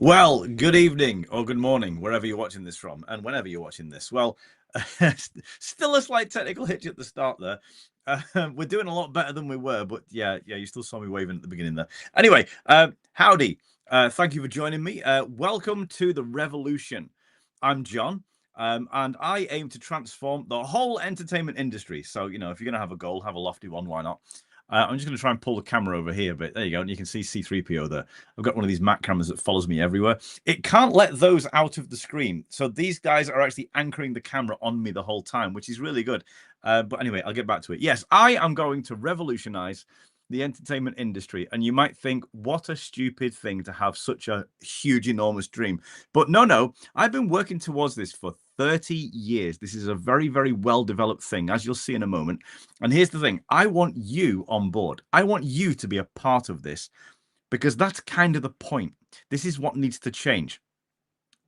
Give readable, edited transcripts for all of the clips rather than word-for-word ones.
Well, good evening or good morning, wherever you're watching this from, and whenever you're watching this. Well, still a slight technical hitch at the start there. We're doing a lot better than we were, but yeah, you still saw me waving at the beginning there. Anyway, howdy. Thank you for joining me. Welcome to the revolution. I'm John, and I aim to transform the whole entertainment industry. So, if you're going to have a goal, have a lofty one, why not? I'm just going to try and pull the camera over here, but there you go. And you can see C3PO there. I've got one of these Mac cameras that follows me everywhere. It can't let those out of the screen. So these guys are actually anchoring the camera on me the whole time, which is really good. But anyway, I'll get back to it. Yes, I am going to revolutionize the entertainment industry. And you might think, what a stupid thing to have such a huge, enormous dream. But no, I've been working towards this for 30 years. This is a very, very well-developed thing, as you'll see in a moment. And here's the thing. I want you on board. I want you to be a part of this because that's kind of the point. This is what needs to change.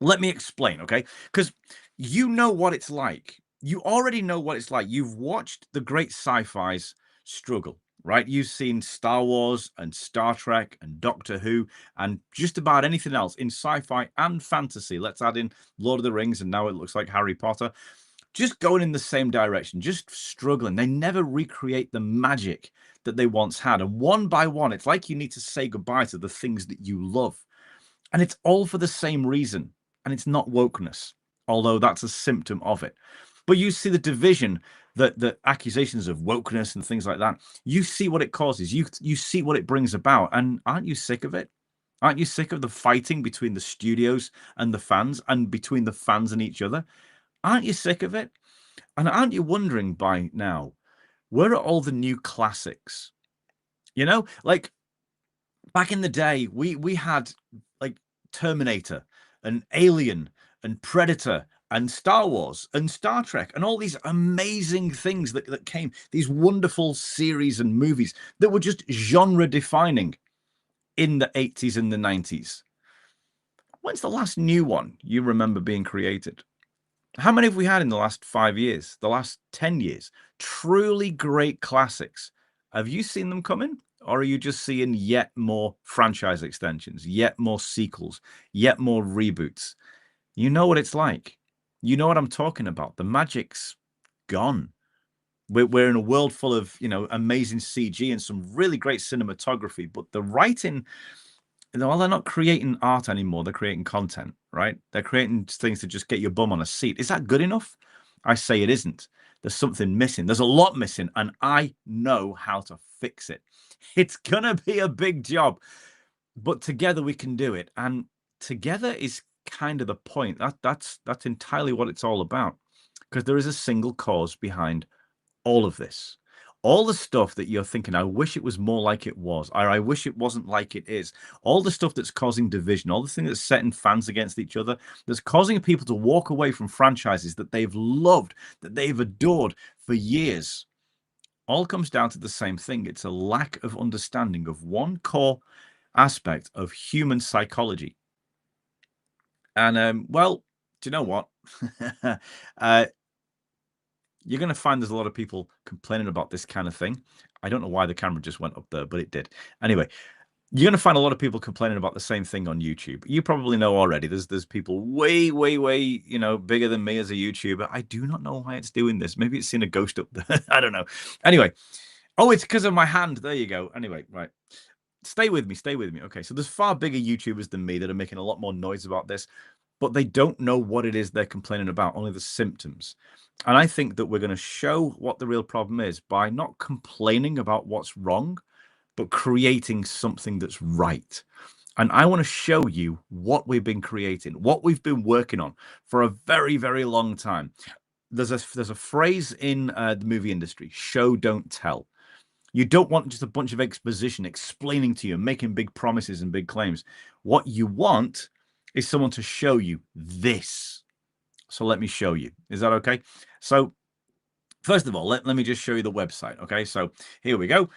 Let me explain, okay? Because you know what it's like. You already know what it's like. You've watched the great sci-fis struggle, right? You've seen Star Wars and Star Trek and Doctor Who and just about anything else in sci-fi and fantasy. Let's add in Lord of the Rings, and now it looks like Harry Potter. Just going in the same direction, just struggling. They never recreate the magic that they once had. And one by one, it's like you need to say goodbye to the things that you love. And it's all for the same reason. And it's not wokeness, although that's a symptom of it. But you see the division, the accusations of wokeness and things like that. You see what it causes. You see what it brings about. And aren't you sick of it? Aren't you sick of the fighting between the studios and the fans and between the fans and each other? Aren't you sick of it? And aren't you wondering by now, where are all the new classics? Like back in the day, we had like Terminator and Alien and Predator and Star Wars and Star Trek and all these amazing things that came, these wonderful series and movies that were just genre defining in the 80s and the 90s. When's the last new one you remember being created? How many have we had in the last 5 years, the last 10 years? Truly great classics. Have you seen them coming? Or are you just seeing yet more franchise extensions, yet more sequels, yet more reboots? You know what it's like. You know what I'm talking about. The magic's gone. We're in a world full of, amazing CG and some really great cinematography, but the writing, well, they're not creating art anymore. They're creating content, right? They're creating things to just get your bum on a seat. Is that good enough? I say it isn't. There's something missing. There's a lot missing, and I know how to fix it. It's gonna be a big job, but together we can do it. And together is kind of the point. That's entirely what it's all about. Because there is a single cause behind all of this. All the stuff that you're thinking, I wish it was more like it was, or I wish it wasn't like it is. All the stuff that's causing division, all the thing that's setting fans against each other, that's causing people to walk away from franchises that they've loved, that they've adored for years, all comes down to the same thing. It's a lack of understanding of one core aspect of human psychology. And well, do you know what? uh, you're going to find there's a lot of people complaining about this kind of thing. I don't know why the camera just went up there, but it did. Anyway, you're going to find a lot of people complaining about the same thing on YouTube. You probably know already. There's people way, bigger than me as a YouTuber. I do not know why it's doing this. Maybe it's seen a ghost up there. I don't know. Anyway, oh, it's because of my hand. There you go. Anyway, right. Stay with me. Stay with me. Okay, so there's far bigger YouTubers than me that are making a lot more noise about this, but they don't know what it is they're complaining about, only the symptoms. And I think that we're going to show what the real problem is by not complaining about what's wrong, but creating something that's right. And I want to show you what we've been creating, what we've been working on for a very, very long time. There's a phrase in the movie industry: show, don't tell. You don't want just a bunch of exposition explaining to you, making big promises and big claims. What you want is someone to show you this. So let me show you. Is that okay? So first of all, let me just show you the website. Okay, so here we go.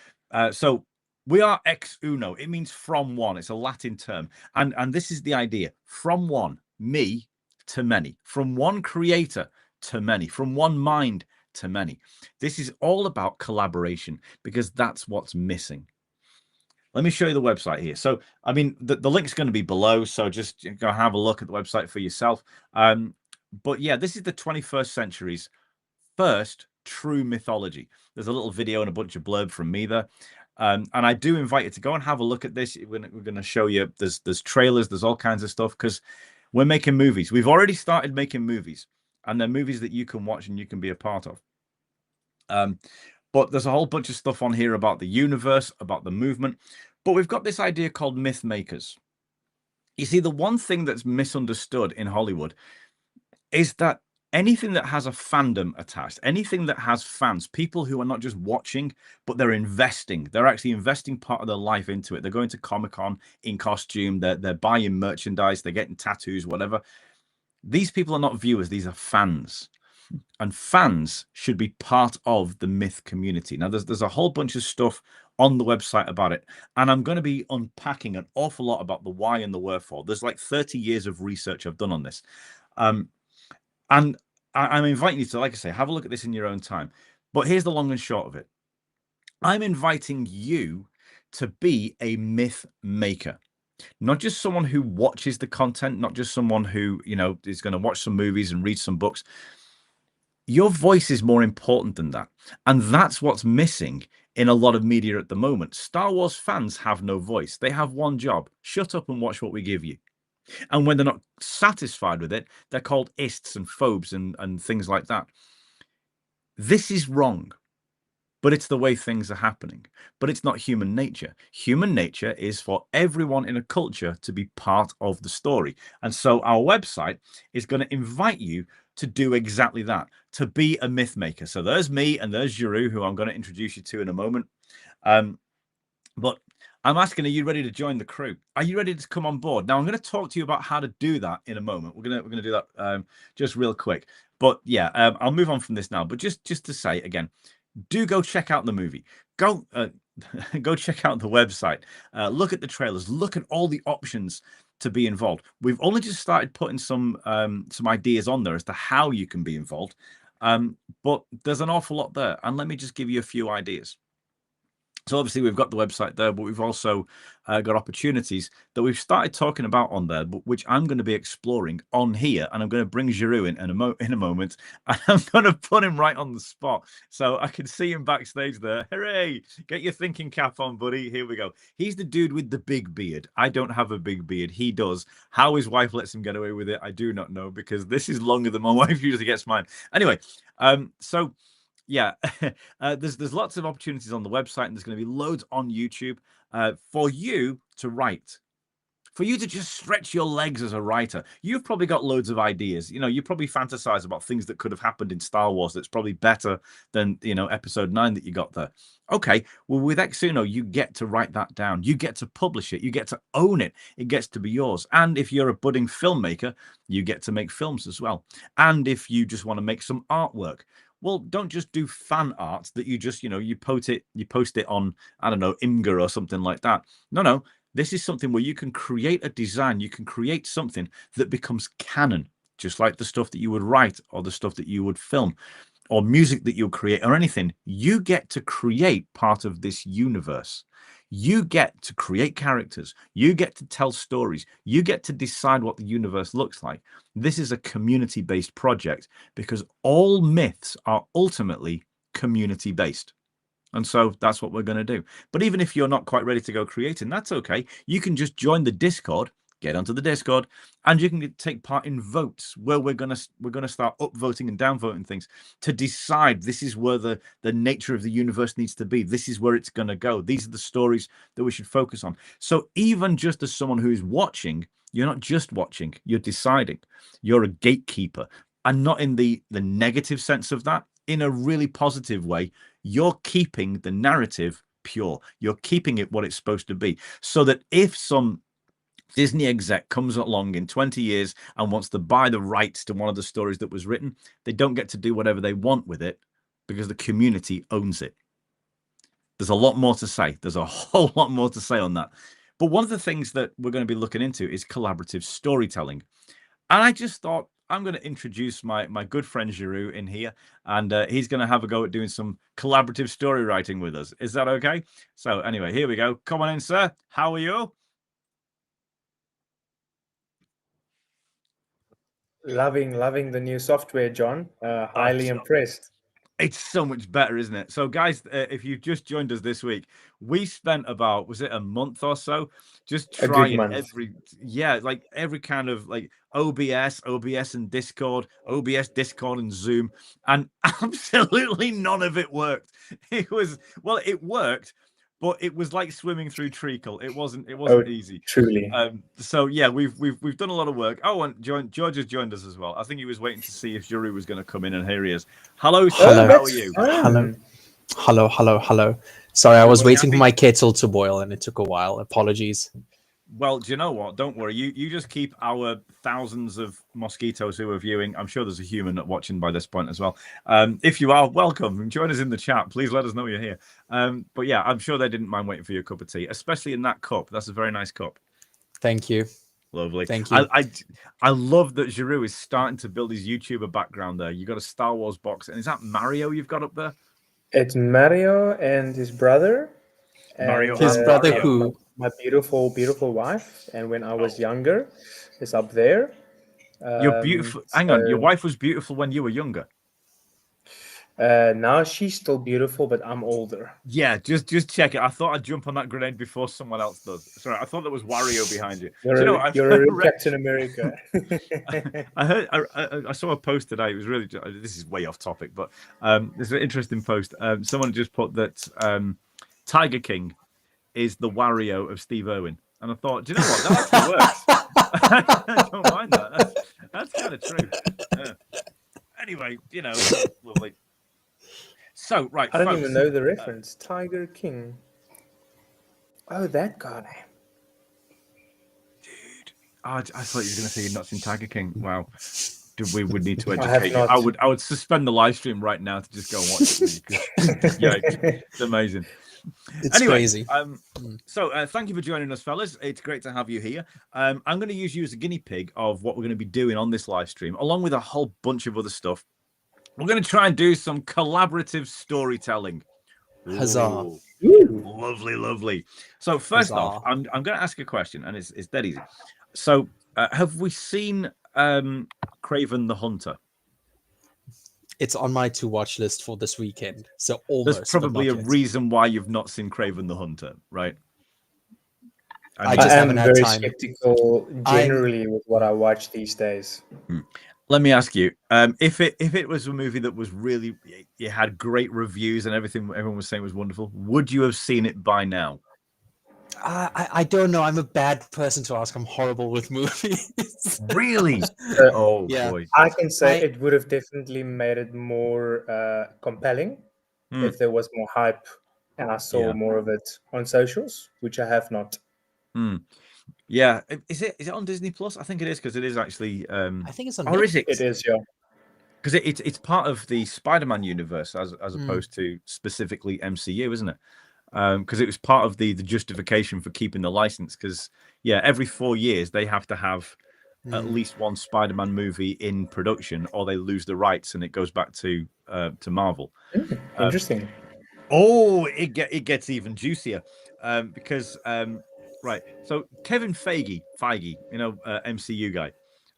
So we are ex uno. It means from one. It's a Latin term. And this is the idea. From one, me to many. From one creator to many. From one mind to many. This is all about collaboration because that's what's missing. let me show you the website here. So, I mean, the link's going to be below, so just go have a look at the website for yourself. But yeah, this is the 21st century's first true mythology. There's a little video and a bunch of blurb from me there. And I do invite you to go and have a look at this. We're going to show you, there's trailers, there's all kinds of stuff, because we're making movies. We've already started making movies, and they're movies that you can watch and you can be a part of. But there's a whole bunch of stuff on here about the universe, about the movement. But we've got this idea called myth makers. You see, the one thing that's misunderstood in Hollywood is that anything that has a fandom attached, anything that has fans, people who are not just watching, but they're investing. They're actually investing part of their life into it. They're going to Comic-Con in costume. They're buying merchandise. They're getting tattoos, whatever. These people are not viewers. These are fans. And fans should be part of the myth community. Now, there's a whole bunch of stuff on the website about it, and I'm going to be unpacking an awful lot about the why and the wherefore. There's like 30 years of research I've done on this. And I'm inviting you to, like I say, have a look at this in your own time. But here's the long and short of it. I'm inviting you to be a myth maker. Not just someone who watches the content, not just someone who, is going to watch some movies and read some books. Your voice is more important than that. And that's what's missing in a lot of media at the moment. Star Wars fans have no voice. They have one job: shut up and watch what we give you. And when they're not satisfied with it, they're called ists and phobes and things like that. This is wrong, but it's the way things are happening. But it's not human nature. Human nature is for everyone in a culture to be part of the story. And so our website is going to invite you to do exactly that, to be a myth maker. So there's me and there's Giroux, who I'm going to introduce you to in a moment. But I'm asking, are you ready to join the crew? Are you ready to come on board? Now, I'm going to talk to you about how to do that in a moment. We're going to do that just real quick. But yeah, I'll move on from this now. But just to say again, do go check out the movie. Go check out the website. Look at the trailers. Look at all the options to be involved. We've only just started putting some ideas on there as to how you can be involved. But there's an awful lot there. And let me just give you a few ideas. So obviously we've got the website there, but we've also got opportunities that we've started talking about on there, but which I'm going to be exploring on here, and I'm going to bring Giroux in a moment, and I'm going to put him right on the spot, so I can see him backstage there. Hooray! Get your thinking cap on, buddy. Here we go. He's the dude with the big beard. I don't have a big beard. He does. How his wife lets him get away with it, I do not know, because this is longer than my wife usually gets mine. Anyway, so. Yeah, there's lots of opportunities on the website, and there's going to be loads on YouTube for you to write, for you to just stretch your legs as a writer. You've probably got loads of ideas. You probably fantasize about things that could have happened in Star Wars that's probably better than, episode 9 that you got there. Okay, well, with Exuno, you get to write that down. You get to publish it. You get to own it. It gets to be yours. And if you're a budding filmmaker, you get to make films as well. And if you just want to make some artwork, well, don't just do fan art that you just, you post it on, I don't know, Imgur or something like that. No. This is something where you can create a design. You can create something that becomes canon, just like the stuff that you would write or the stuff that you would film or music that you'll create or anything. You get to create part of this universe. You get to create characters. You get to tell stories. You get to decide what the universe looks like. This is a community-based project because all myths are ultimately community-based. And so that's what we're going to do. But even if you're not quite ready to go creating, that's okay. You can just join the Discord, get onto the Discord, and you can take part in votes where we're going to start upvoting and downvoting things to decide this is where the nature of the universe needs to be. This is where it's going to go. These are the stories that we should focus on. So even just as someone who's watching, you're not just watching, you're deciding. You're a gatekeeper, and not in the negative sense of that, in a really positive way. You're keeping the narrative pure. You're keeping it what it's supposed to be, so that if some Disney exec comes along in 20 years and wants to buy the rights to one of the stories that was written, they don't get to do whatever they want with it because the community owns it. There's a lot more to say. There's a whole lot more to say on that. But one of the things that we're going to be looking into is collaborative storytelling. And I just thought, I'm going to introduce my good friend Giroux in here, and he's going to have a go at doing some collaborative story writing with us. Is that okay? So anyway, here we go. Come on in, sir. How are you? Loving the new software, John. Highly impressed. It's so much better, isn't it? So, guys, if you've just joined us this week, we spent about, was it a month or so, just trying every kind of like OBS and Discord, OBS, Discord, and Zoom, and absolutely none of it worked. It worked, but it was like swimming through treacle. It wasn't easy. Truly. So yeah, we've done a lot of work. Oh, and George has joined us as well. I think he was waiting to see if Giroux was going to come in, and here he is. Hello, sir. How are you? Hello. Sorry, I was waiting for my kettle to boil, and it took a while. Apologies. Well, do you know what? Don't worry. You just keep our thousands of mosquitoes who are viewing. I'm sure there's a human watching by this point as well. If you are, welcome. Join us in the chat. Please let us know you're here. But yeah, I'm sure they didn't mind waiting for your cup of tea, especially in that cup. That's a very nice cup. Thank you. Lovely. Thank you. I love that Giroux is starting to build his YouTuber background there. You got a Star Wars box. And is that Mario you've got up there? It's Mario and his brother. Mario, his brother Mario. who? My beautiful wife. And when I was younger, it's up there. You're beautiful. Hang on. Your wife was beautiful when you were younger. Now she's still beautiful, but I'm older. Yeah, just check it. I thought I'd jump on that grenade before someone else does. Sorry, I thought there was Wario behind you. You're a Captain America. I saw a post today. It was really, this is way off topic, but there's an interesting post. Someone just put that Tiger King is the Wario of Steve Irwin, and I thought, do you know what? That actually works. I don't mind that. That's kind of true. Yeah. Anyway, lovely. So, right, I don't even know the reference. Tiger King. Oh, that guy. Dude, I thought you were going to say you'd not seen Tiger King. Wow. We would need to educate you. I would suspend the live stream right now to just go and watch it. Yeah, it's amazing. It's crazy. So thank you for joining us, fellas. It's great to have you here. I'm going to use you as a guinea pig of what we're going to be doing on this live stream, along with a whole bunch of other stuff. We're going to try and do some collaborative storytelling. Huzzah. Ooh. Lovely. So first off, I'm going to ask a question, and it's dead easy. So have we seen Kraven the Hunter? It's on my to-watch list for this weekend. So almost. There's probably a reason why you've not seen Kraven the Hunter, right? I just haven't had time. I'm very skeptical generally with what I watch these days. Let me ask you, if it was a movie that was really, it had great reviews and everyone was saying was wonderful, would you have seen it by now? I don't know. I'm a bad person to ask. I'm horrible with movies. Really? Oh, yeah. Boy. I can say it would have definitely made it more compelling if there was more hype and I saw more of it on socials, which I have not. Yeah, is it on Disney Plus? I think it is, because it is actually. I think it's on. Or is it? It is, yeah. Because it's part of the Spider-Man universe as opposed to specifically MCU, isn't it? Because it was part of the justification for keeping the license. Because every 4 years they have to have at least one Spider-Man movie in production, or they lose the rights and it goes back to Marvel. Interesting. It gets even juicier because. Right, so Kevin Feige, MCU guy.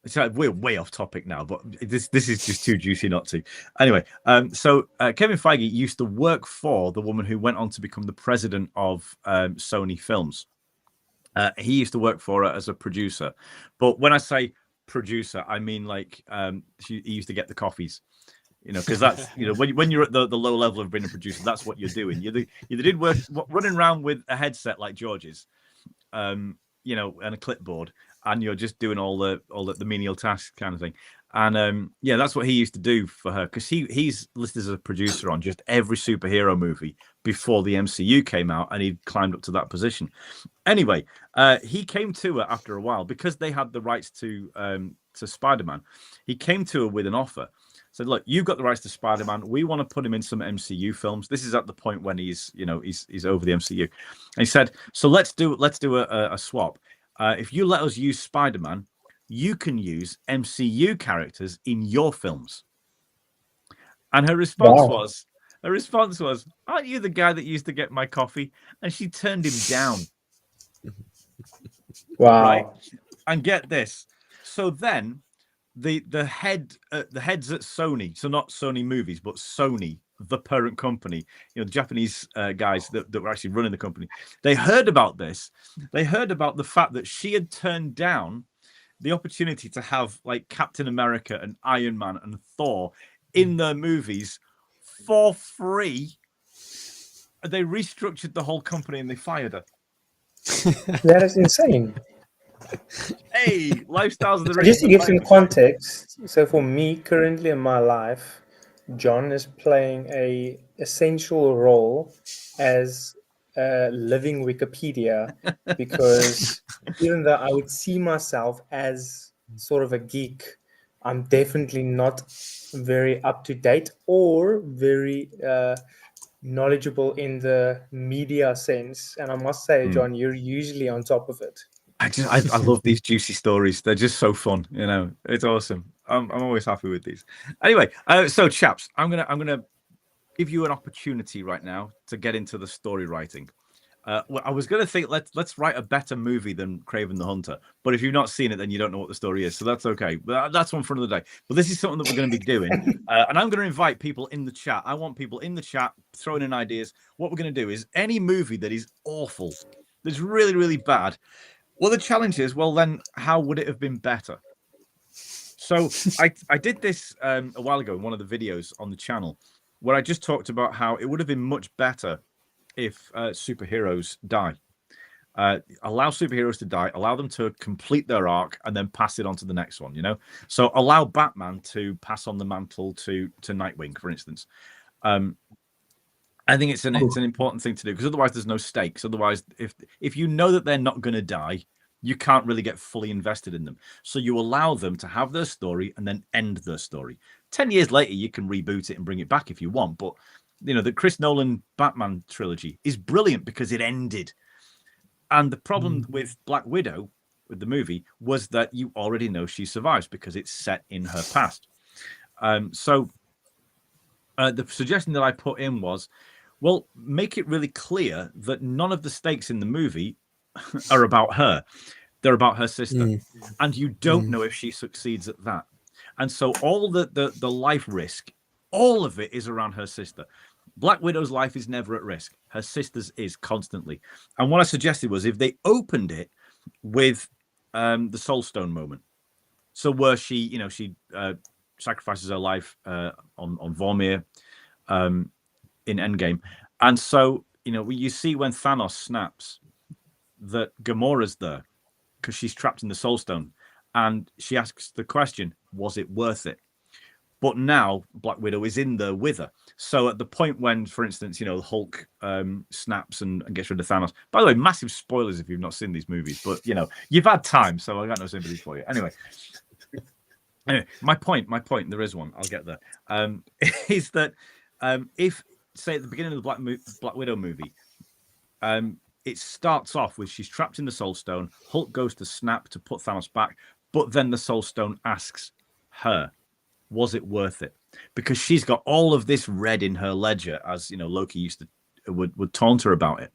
So we're way off topic now, but this is just too juicy not to. Anyway, so Kevin Feige used to work for the woman who went on to become the president of Sony Films. He used to work for her as a producer, but when I say producer, I mean like he used to get the coffees. Because that's when you're at the low level of being a producer, that's what you're doing. You did work running around with a headset like George's. And a clipboard, and you're just doing all the menial tasks kind of thing. And that's what he used to do for her, because he's listed as a producer on just every superhero movie before the MCU came out, and he climbed up to that position. Anyway, he came to her after a while because they had the rights to Spider-Man. He came to her with an offer. Said, look, you've got the rights to Spider-Man. We want to put him in some MCU films. This is at the point when he's over the MCU. And he said, so let's do a swap. If you let us use Spider-Man, you can use MCU characters in your films. And her response was, aren't you the guy that used to get my coffee? And she turned him down. Wow. Right. And get this. So then the heads at Sony, so not Sony Movies, but Sony, the parent company, the Japanese guys that were actually running the company, they heard about this. They heard about the fact that she had turned down the opportunity to have like Captain America and Iron Man and Thor in their movies for free. They restructured the whole company and they fired her. That is insane. Hey, lifestyles of the rich. Just to give some context, so for me, currently in my life, John is playing a essential role as a living Wikipedia, because even though I would see myself as sort of a geek, I'm definitely not very up to date or very knowledgeable in the media sense. And I must say, John, you're usually on top of it. I love these juicy stories. They're just so fun, It's awesome. I'm always happy with these. Anyway, so chaps, I'm gonna give you an opportunity right now to get into the story writing. Well, I was gonna think let's write a better movie than Kraven the Hunter, but if you've not seen it, then you don't know what the story is, so that's okay. But that's one for another day. But this is something that we're going to be doing, and I'm going to invite people in the chat. I want people in the chat throwing in ideas. What we're going to do is any movie that is awful, that's really, really bad. Well, the challenge is, well, then how would it have been better? So I did this a while ago in one of the videos on the channel, where I just talked about how it would have been much better if superheroes die. Allow superheroes to die, allow them to complete their arc, and then pass it on to the next one. So allow Batman to pass on the mantle to Nightwing, for instance. I think it's an important thing to do, because otherwise there's no stakes. Otherwise, if you know that they're not going to die, you can't really get fully invested in them. So you allow them to have their story and then end their story. 10 years later, you can reboot it and bring it back if you want. But, the Chris Nolan Batman trilogy is brilliant because it ended. And the problem with Black Widow, with the movie, was that you already know she survives because it's set in her past. So the suggestion that I put in was, well, make it really clear that none of the stakes in the movie are about her. They're about her sister. And you don't know if she succeeds at that. And so all the life risk, all of it is around her sister. Black Widow's life is never at risk. Her sister's is constantly. And what I suggested was, if they opened it with the Soul Stone moment, so where she sacrifices her life on Vormir in Endgame, and so you see when Thanos snaps that Gamora's there because she's trapped in the Soul Stone, and she asks the question, was it worth it? But now Black Widow is in there with her. So at the point when, for instance, Hulk snaps and gets rid of Thanos. By the way, massive spoilers if you've not seen these movies, but you've had time, so I got no sympathy for you. Anyway, my point, there is one. I'll get there. Is that if, say, at the beginning of the Black Widow movie, it starts off with she's trapped in the Soul Stone. Hulk goes to snap to put Thanos back, but then the Soul Stone asks her, was it worth it? Because she's got all of this red in her ledger, as Loki used to would taunt her about it.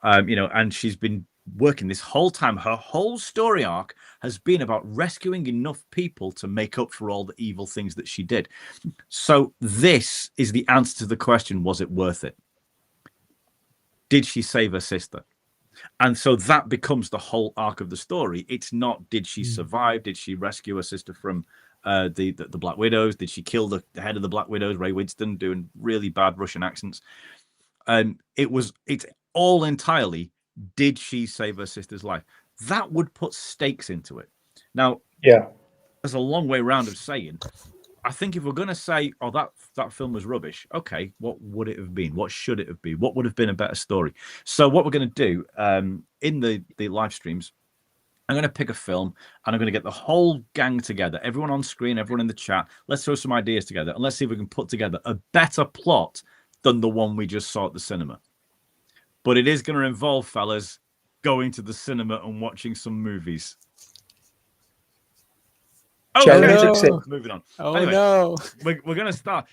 And she's been working this whole time. Her whole story arc has been about rescuing enough people to make up for all the evil things that she did. So this is the answer to the question, was it worth it? Did she save her sister? And so that becomes the whole arc of the story. It's not, did she survive? Did she rescue her sister from the Black Widows? Did she kill the head of the Black Widows, Ray Winston, doing really bad Russian accents? It's all entirely, did she save her sister's life? That would put stakes into it. Now, there's a long way around of saying, I think if we're going to say, oh, that film was rubbish, okay, what would it have been? What should it have been? What would have been a better story? So what we're going to do in the live streams, I'm going to pick a film and I'm going to get the whole gang together, everyone on screen, everyone in the chat. Let's throw some ideas together and let's see if we can put together a better plot than the one we just saw at the cinema. But it is going to involve, fellas, going to the cinema and watching some movies. Challenge Okay, accepted. no. moving on. Oh Anyway, no. we're going to start.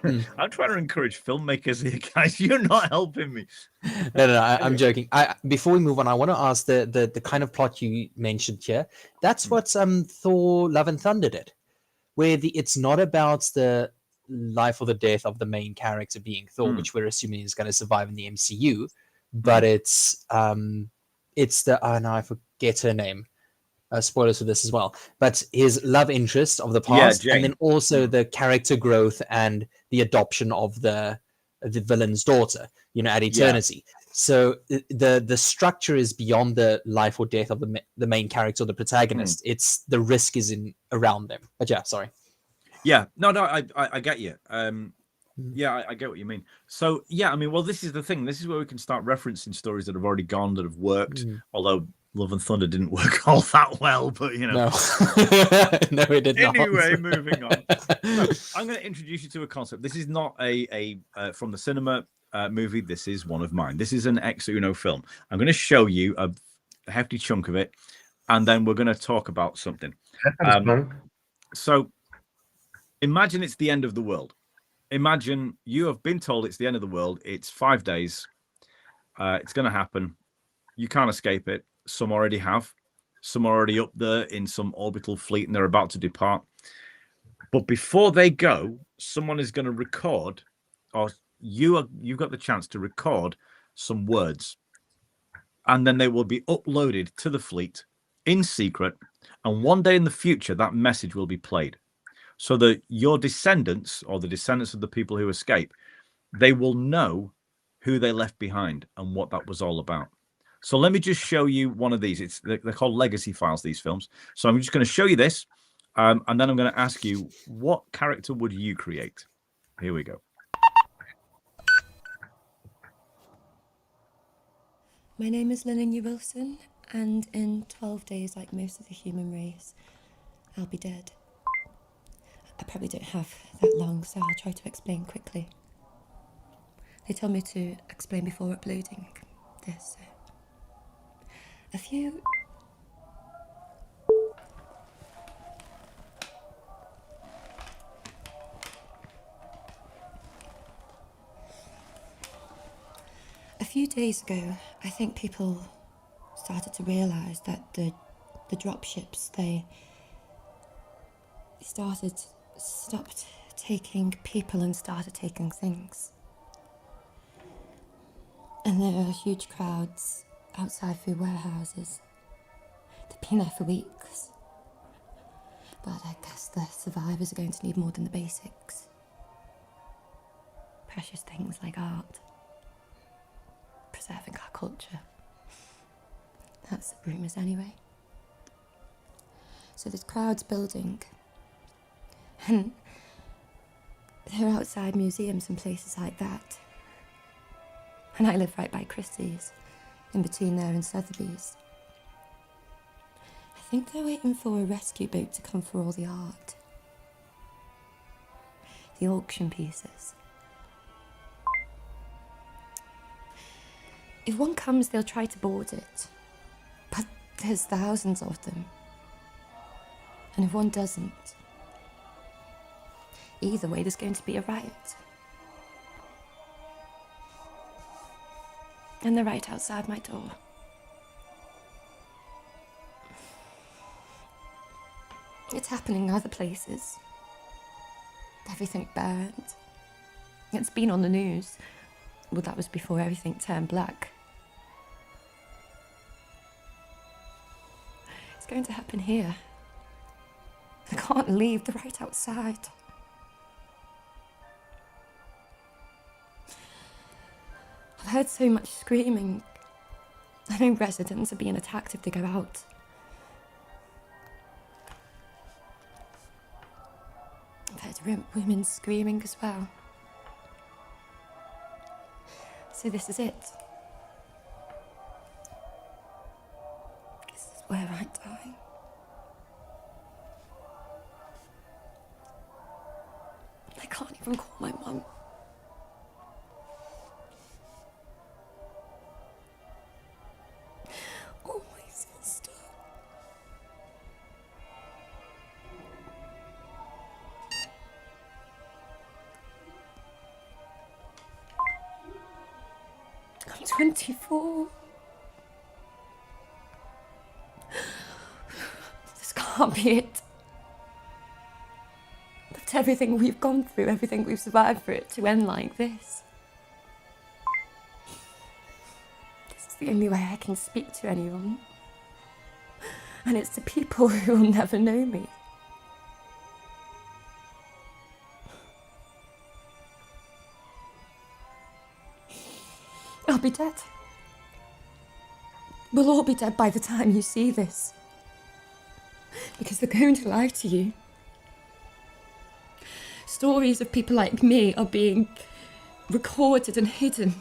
Hmm. I'm trying to encourage filmmakers here, guys. You're not helping me. No, I'm Anyway. joking. Before we move on, I want to ask the kind of plot you mentioned here. That's what Thor: Love and Thunder did, where it's not about the life or the death of the main character being Thor, which we're assuming is going to survive in the MCU, but it's the now I forget her name. Spoilers for this as well, but his love interest of the past, and then Jane. also the character growth and the adoption of the villain's daughter, at eternity. So the structure is beyond the life or death of the main character or the protagonist. It's the risk is in around them. But yeah, sorry. Yeah, no, I get you. Yeah, I get what you mean. So yeah, I mean, well, this is the thing. This is where we can start referencing stories that have already gone, that have worked. Although Love and Thunder didn't work all that well, but No, no, it did not. Anyway, moving on. So I'm going to introduce you to a concept. This is not a from the cinema movie. This is one of mine. This is an ex Uno film. I'm going to show you a hefty chunk of it, and then we're going to talk about something. So imagine it's the end of the world. Imagine you have been told it's the end of the world. It's 5 days. It's going to happen. You can't escape it. Some already have. Some are already up there in some orbital fleet, and they're about to depart. But before they go, someone is going to record, or you've got the chance to record some words, and then they will be uploaded to the fleet in secret. And one day in the future, that message will be played, so that your descendants, or the descendants of the people who escape, they will know who they left behind and what that was all about. So let me just show you one of these. They're called legacy files, these films. So I'm just going to show you this, and then I'm going to ask you, what character would you create? Here we go. My name is Linnea Wilson, and in 12 days, like most of the human race, I'll be dead. I probably don't have that long, so I'll try to explain quickly. They told me to explain before uploading this. A few days ago, I think people started to realise that the dropships, they stopped taking people and started taking things. And there are huge crowds outside food warehouses. They've been there for weeks. But I guess the survivors are going to need more than the basics. Precious things like art. Preserving our culture. That's the rumours anyway. So there's crowds building. And they're outside museums and places like that. And I live right by Christie's, in between there and Sotheby's. I think they're waiting for a rescue boat to come for all the art. The auction pieces. If one comes, they'll try to board it. But there's thousands of them. And if one doesn't, either way, there's going to be a riot. And they're right outside my door. It's happening other places. Everything burned. It's been on the news. Well, that was before everything turned black. It's going to happen here. I can't leave. They're right outside. I've heard so much screaming. I know residents are being attacked if they go out. I've heard women screaming as well. So this is it. This is where I die. I can't even call my mum. Or my sister. 24. This can't be it. After everything we've gone through, everything we've survived, for it to end like this. This is the only way I can speak to anyone. And it's to people who will never know me. I'll be dead. We'll all be dead by the time you see this. Because they're going to lie to you. Stories of people like me are being recorded and hidden.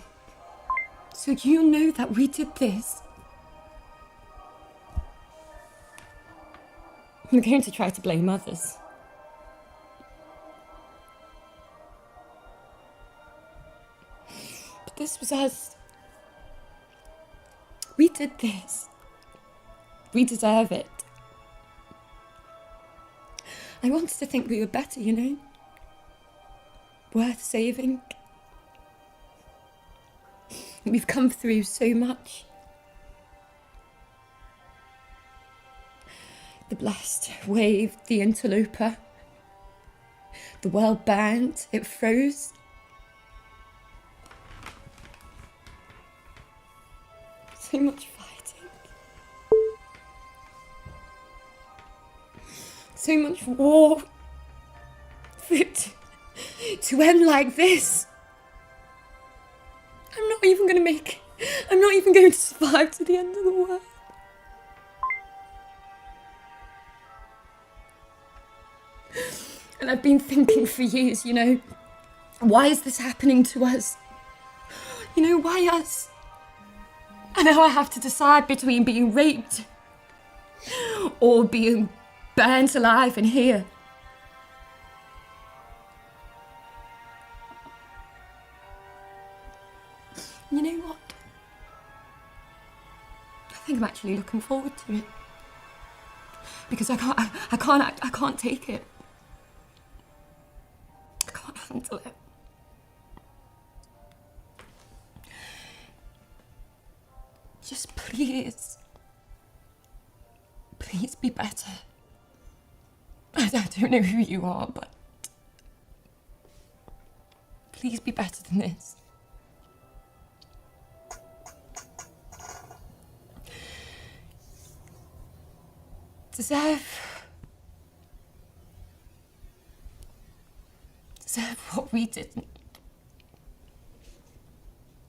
So you know that we did this. I'm going to try to blame others. But this was us. We did this. We deserve it. I wanted to think we were better, you know? Worth saving. We've come through so much. The blast wave, the interloper. The world burned, it froze. So much fighting. So much war. For it to end like this. I'm not even going to survive to the end of the world. And I've been thinking for years, you know, why is this happening to us? You know, why us? And now I have to decide between being raped or being burnt alive in here. You know what? I think I'm actually looking forward to it. Because I can't take it. I can't handle it. Just please be better. I don't know who you are, but please be better than this. Deserve what we didn't.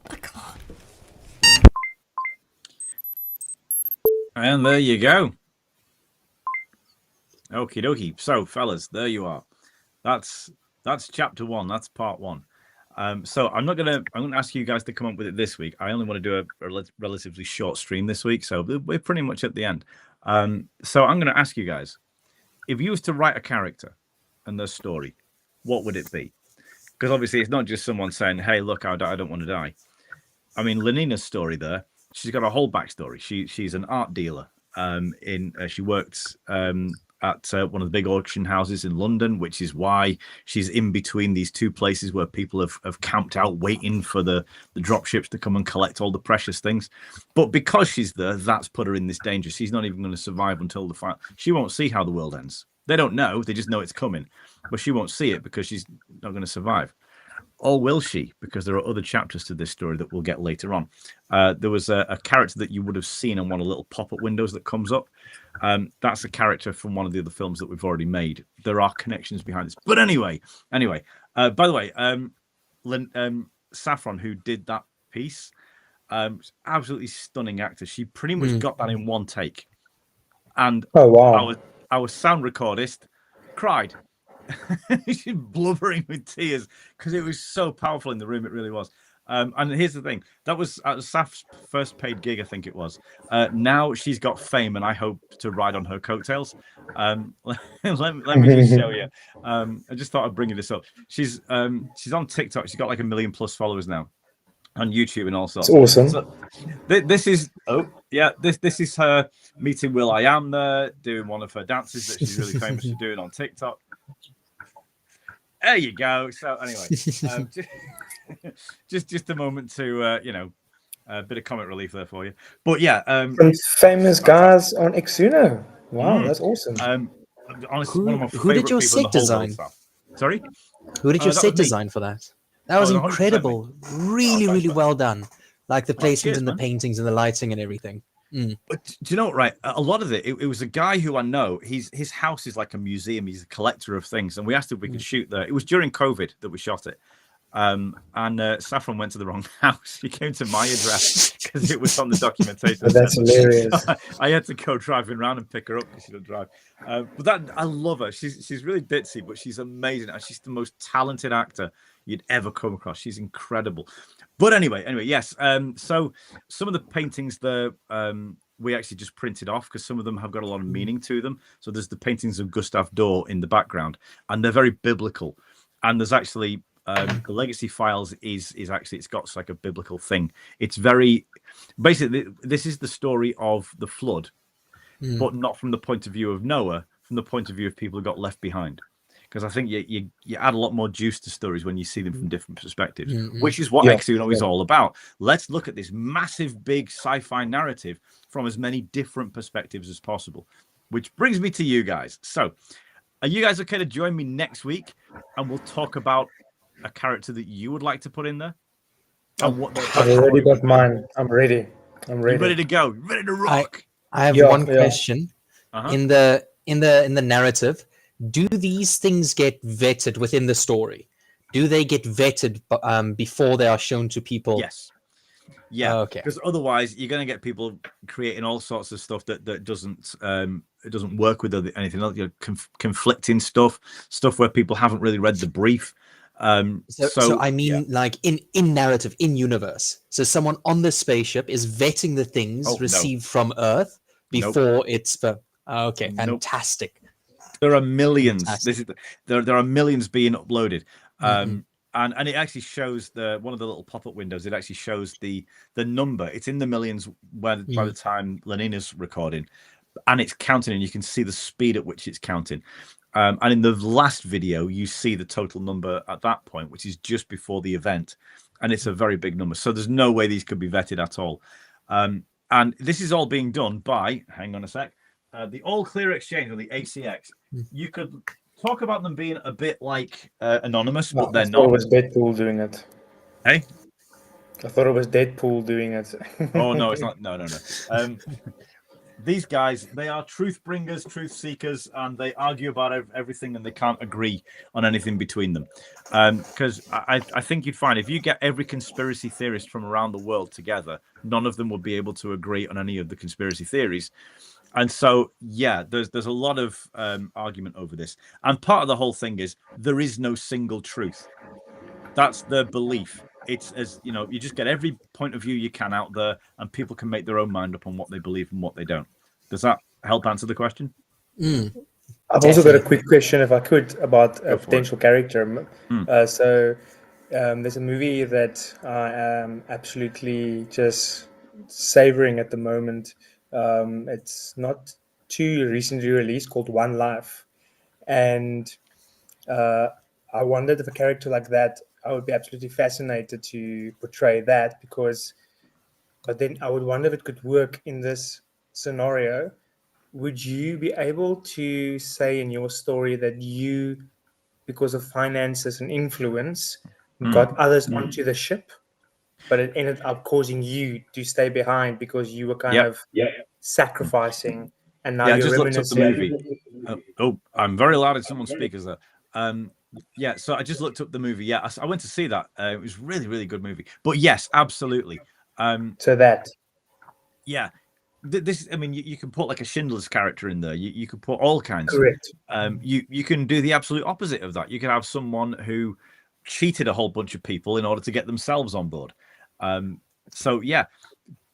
I can't. And there you go. Okie dokie. So, fellas, there you are. That's chapter 1. That's part 1. So I'm gonna ask you guys to come up with it this week. I only want to do a relatively short stream this week, so we're pretty much at the end. So I'm going to ask you guys, if you was to write a character and their story, what would it be? Because obviously it's not just someone saying, hey, look, I don't want to die. I mean, Lenina's story there, she's got a whole backstory. She's an art dealer. She worked at one of the big auction houses in London, which is why she's in between these two places where people have camped out waiting for the drop ships to come and collect all the precious things. But because she's there, that's put her in this danger. She's not even going to survive until the final. She won't see how the world ends. They don't know. They just know it's coming. But she won't see it because she's not going to survive. Or will she? Because there are other chapters to this story that we'll get later on. There was a character that you would have seen on one of the little pop-up windows that comes up. That's a character from one of the other films that we've already made. There are connections behind this. But anyway. By the way, Saffron, who did that piece, absolutely stunning actor. She pretty much got that in one take. And oh, wow. our sound recordist cried. She's blubbering with tears because it was so powerful in the room. It really was. And here's the thing: that was Saf's first paid gig, I think it was. Now she's got fame, and I hope to ride on her coattails. Let me just show you. I just thought I'd bring you this up. She's on TikTok. She's got like 1 million+ followers now on YouTube and all sorts. It's awesome. So, this is this is her meeting Will.i.am there, doing one of her dances that she's really famous for doing on TikTok. There you go. So anyway, just a moment to A bit of comic relief there for you. But yeah, Some famous guys on Exuno. Wow, that's awesome. honestly, one of my Who did favorite your people in the set whole world. design? Stuff. Sorry, Who did your that was set me. design for that? That was Oh, 100% me. incredible. Really, thanks, really man. well done. Like the placement cheers, and the man. paintings and the lighting and everything. But do you know what, right? A lot of it was a guy who I know. His house is like a museum. He's a collector of things. And we asked if we could shoot there. It was during COVID that we shot it. And Saffron went to the wrong house. He came to my address because it was on the documentation. But that's hilarious. So I had to go driving around and pick her up because she don't drive. But that I love her. She's really ditzy, but she's amazing. And she's the most talented actor you'd ever come across. She's incredible. But anyway, yes. So some of the paintings there we actually just printed off because some of them have got a lot of meaning to them. So there's the paintings of Gustav Doré in the background, and they're very biblical. And there's actually the Legacy Files is actually, it's got like a biblical thing. It's very basically, this is the story of the flood, but not from the point of view of Noah, from the point of view of people who got left behind. Because I think you add a lot more juice to stories when you see them from different perspectives, which is what Exuno is all about. Let's look at this massive, big sci-fi narrative from as many different perspectives as possible. Which brings me to you guys. So, are you guys okay to join me next week, and we'll talk about a character that you would like to put in there? And what I've already got mine. I'm ready. You ready to go? Ready to rock? I have one question. In the narrative, do these things get vetted within the story? Do they get vetted before they are shown to people? Yes. Yeah. Okay. Because otherwise, you're going to get people creating all sorts of stuff that doesn't it doesn't work with anything else. You're conflicting stuff where people haven't really read the brief. So I mean, like in narrative, in universe. So someone on the spaceship is vetting the things received from Earth before it's for. Okay, fantastic. There are millions. There are millions being uploaded, and it actually shows one of the little pop-up windows. It actually shows the number. It's in the millions by the time Lenina's recording, and it's counting, and you can see the speed at which it's counting. And in the last video, you see the total number at that point, which is just before the event, and it's a very big number. So there's no way these could be vetted at all. And this is all being done by. Hang on a sec. The All Clear Exchange, or the ACX, you could talk about them being a bit like anonymous, but they're not. I thought it was Deadpool doing it. Hey? I thought it was Deadpool doing it. Oh, no, it's not. No. These guys, they are truth bringers, truth seekers, and they argue about everything, and they can't agree on anything between them. Because I think you'd find if you get every conspiracy theorist from around the world together, none of them would be able to agree on any of the conspiracy theories. And so, there's a lot of argument over this. And part of the whole thing is there is no single truth. That's the belief. It's as you just get every point of view you can out there, and people can make their own mind up on what they believe and what they don't. Does that help answer the question? I've also got a quick question, if I could, about a potential character. So there's a movie that I am absolutely just savoring at the moment. It's not too recently released, called One Life, and I wondered if a character like that, I would be absolutely fascinated to portray that, but then I would wonder if it could work in this scenario. Would you be able to say in your story that you, because of finances and influence, got others onto the ship, but it ended up causing you to stay behind because you were kind of sacrificing, and now I you're just looked up the reminiscing? movie. I'm very loud at someone's speakers there. So I just looked up the movie. I went to see that. It was really, really good movie. But yes, absolutely. This, I mean, you can put like a Schindler's character in there. You can put all kinds. Correct. You can do the absolute opposite of that. You can have someone who cheated a whole bunch of people in order to get themselves on board.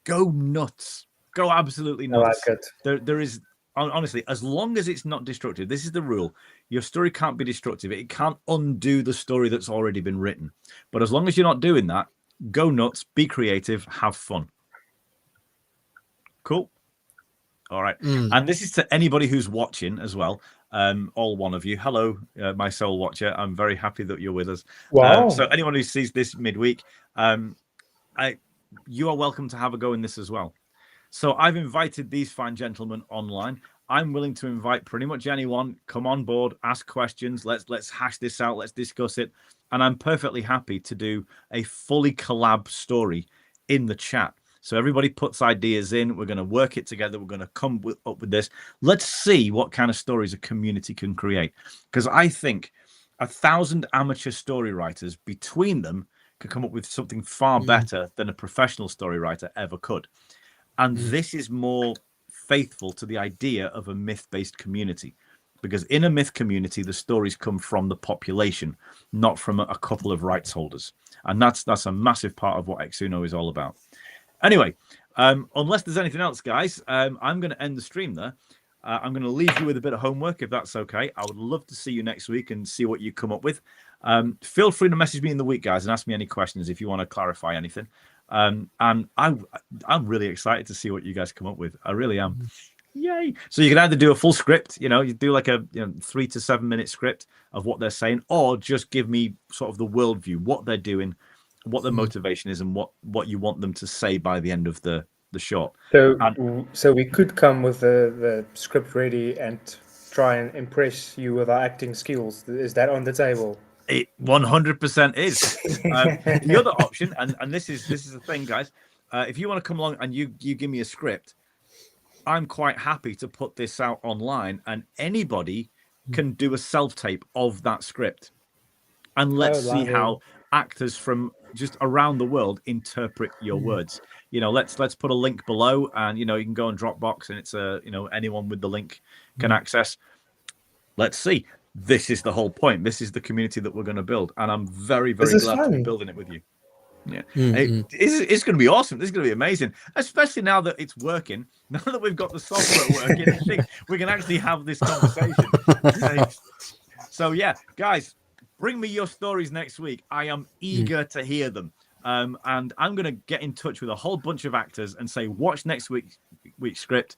Go nuts. Go absolutely nuts. I like it. There is, honestly, as long as it's not destructive, this is the rule. Your story can't be destructive. It can't undo the story that's already been written. But as long as you're not doing that, go nuts, be creative, have fun. Cool. All right. And this is to anybody who's watching as well. All one of you. Hello, my soul watcher. I'm very happy that you're with us. Wow. So anyone who sees this midweek, you are welcome to have a go in this as well. So I've invited these fine gentlemen online. I'm willing to invite pretty much anyone. Come on board, ask questions. Let's hash this out. Let's discuss it. And I'm perfectly happy to do a fully collab story in the chat. So everybody puts ideas in. We're going to work it together. We're going to come up with this. Let's see what kind of stories a community can create. Because I think 1,000 amateur story writers between them could come up with something far better than a professional story writer ever could. And this is more faithful to the idea of a myth-based community, because in a myth community, the stories come from the population, not from a couple of rights holders. And that's a massive part of what Exuno is all about. Anyway, unless there's anything else, guys, I'm going to end the stream there. I'm going to leave you with a bit of homework, if that's okay. I would love to see you next week and see what you come up with. Feel free to message me in the week, guys, and ask me any questions if you want to clarify anything. And I'm really excited to see what you guys come up with. I really am. Yay! So you can either do a full script, you do like a 3 to 7 minute script of what they're saying, or just give me sort of the worldview, what they're doing, what their motivation is, and what you want them to say by the end of the short. So we could come with the script ready and try and impress you with our acting skills. Is that on the table? It 100% is. The other option, and this is the thing, guys. If you want to come along and you give me a script, I'm quite happy to put this out online, and anybody can do a self-tape of that script, and let's see how actors from just around the world interpret your words. Let's put a link below, and you can go on Dropbox, and it's anyone with the link can access. Let's see. This is the whole point. This is the community that we're going to build, and I'm very, very glad to be building it with you. Yeah, it's going to be awesome. This is going to be amazing, especially now that it's working. Now that we've got the software working, I think we can actually have this conversation. So yeah, guys, bring me your stories next week. I am eager to hear them. And I'm going to get in touch with a whole bunch of actors and say, watch next week's script,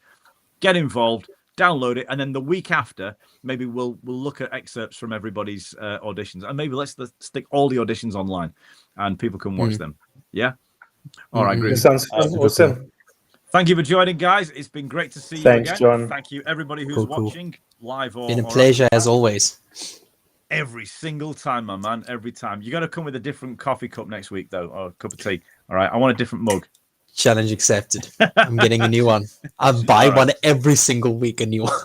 get involved, download it, and then the week after, maybe we'll look at excerpts from everybody's auditions, and maybe let's stick all the auditions online, and people can watch them. Yeah. All right, great. Sounds awesome. Thank you for joining, guys. It's been great to see you again. John. Thank you, everybody who's watching live or been a pleasure as always. Every single time, my man. Every time. You got to come with a different coffee cup next week, though, or a cup of tea. All right. I want a different mug. Challenge accepted. I'm getting a new one. I buy one every single week, a new one.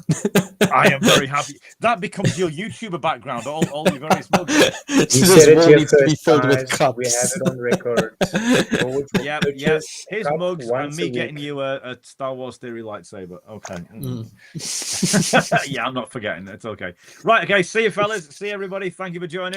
I am very happy. That becomes your YouTuber background, all your various mugs. This wall needs to be filled with cups. We have it on record. Yeah. Here's mugs and me getting you a Star Wars Theory lightsaber. Okay. Yeah, I'm not forgetting. It's okay. Right, okay. See you, fellas. See everybody. Thank you for joining.